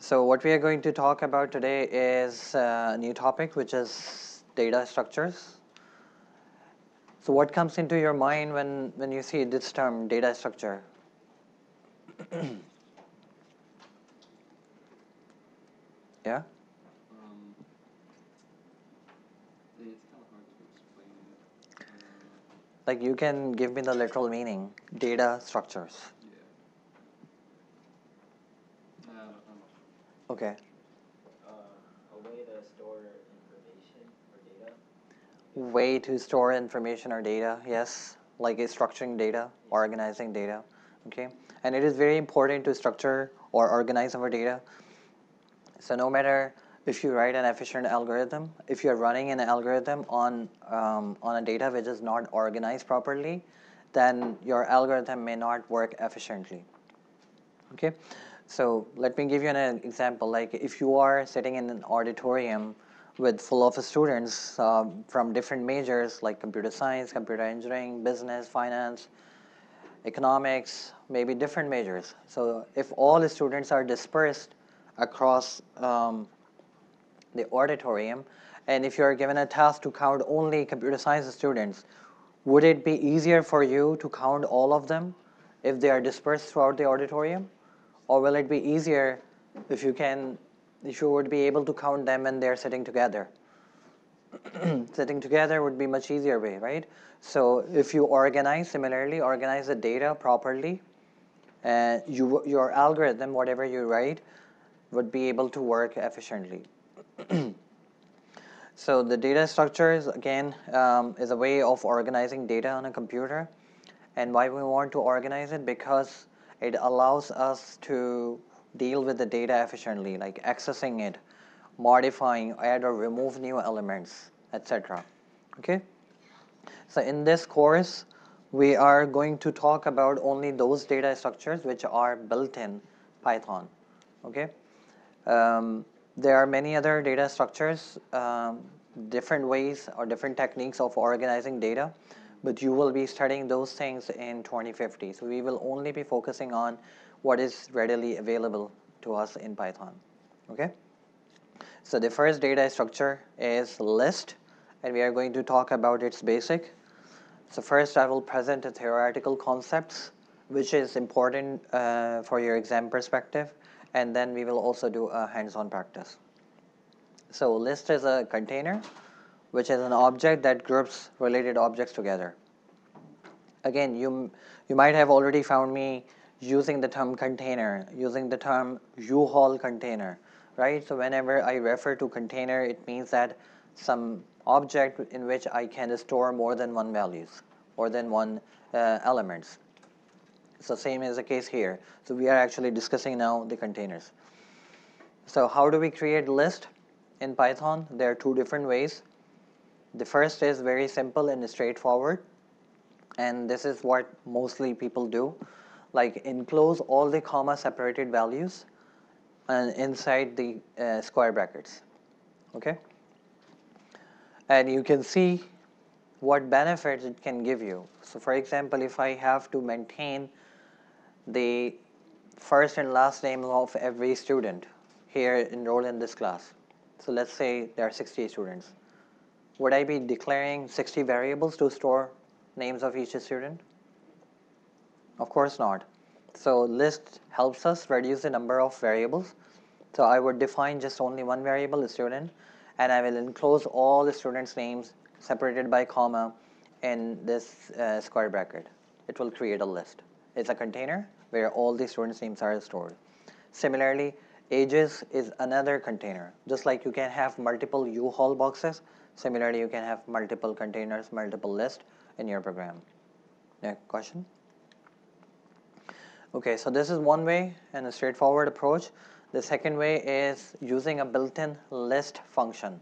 So what we are going to talk about today is a new topic, which is data structures. So what comes into your mind when you see this term, data structure? Yeah? It's kind of hard to explain it. Like you can give me the literal meaning, data structures. Yeah. I'm not sure. Okay. A way to store information or data. Way to store information or data, yes. Like structuring data, organizing data. Okay. And it is very important to structure or organize our data. So no matter if you write an efficient algorithm, if you're running an algorithm on a data which is not organized properly, then your algorithm may not work efficiently. Okay, so let me give you an example. Like if you are sitting in an auditorium with full of students from different majors like computer science, computer engineering, business, finance, economics, maybe different majors. So if all the students are dispersed across the auditorium, and if you are given a task to count only computer science students, would it be easier for you to count all of them if they are dispersed throughout the auditorium? Or will it be easier if you would be able to count them when they're sitting together? Sitting together would be much easier way, right? So if you similarly organize the data properly, your algorithm, whatever you write, would be able to work efficiently. So the data structures, again, is a way of organizing data on a computer. And why we want to organize it? Because it allows us to deal with the data efficiently, like accessing it, modifying, add or remove new elements, etc. Okay? So in this course, we are going to talk about only those data structures which are built in Python. Okay? There are many other data structures, different ways or different techniques of organizing data, but you will be studying those things in 2050. So we will only be focusing on what is readily available to us in Python. Okay? So the first data structure is list, and we are going to talk about its basic. So first I will present the theoretical concepts, which is important for your exam perspective, and then we will also do a hands-on practice. So list is a container, which is an object that groups related objects together. Again, you might have already found me using the term container, using the term U-Haul container, right? So whenever I refer to container, it means that some object in which I can store more than one values, more than one elements. So same is the case here. So we are actually discussing now the containers. So how do we create list in Python? There are two different ways. The first is very simple and straightforward, and this is what mostly people do, like enclose all the comma separated values and inside the square brackets. Okay, and you can see what benefits it can give you. So for example, if I have to maintain the first and last name of every student here enrolled in this class, so let's say there are 60 students, would I be declaring 60 variables to store names of each student? Of course not. So list helps us reduce the number of variables. So I would define just only one variable, student, and I will enclose all the students' names separated by comma in this square bracket. It will create a list. It's a container where all the students' names are stored. Similarly, ages is another container. Just like you can have multiple U-Haul boxes, similarly you can have multiple containers, multiple lists in your program. Yeah, question? Okay, so this is one way and a straightforward approach. The second way is using a built-in list function.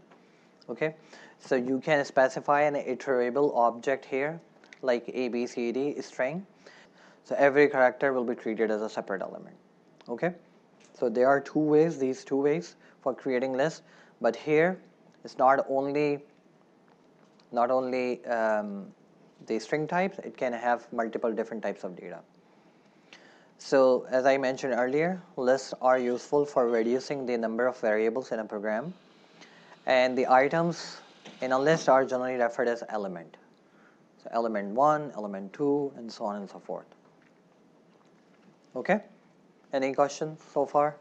Okay, so you can specify an iterable object here, like ABCD string. So every character will be treated as a separate element. Okay, so there are these two ways for creating lists. But here, it's not only the string types; it can have multiple different types of data. So as I mentioned earlier, lists are useful for reducing the number of variables in a program, and the items in a list are generally referred as element. So element 1, element 2, and so on and so forth. Okay? Any questions so far?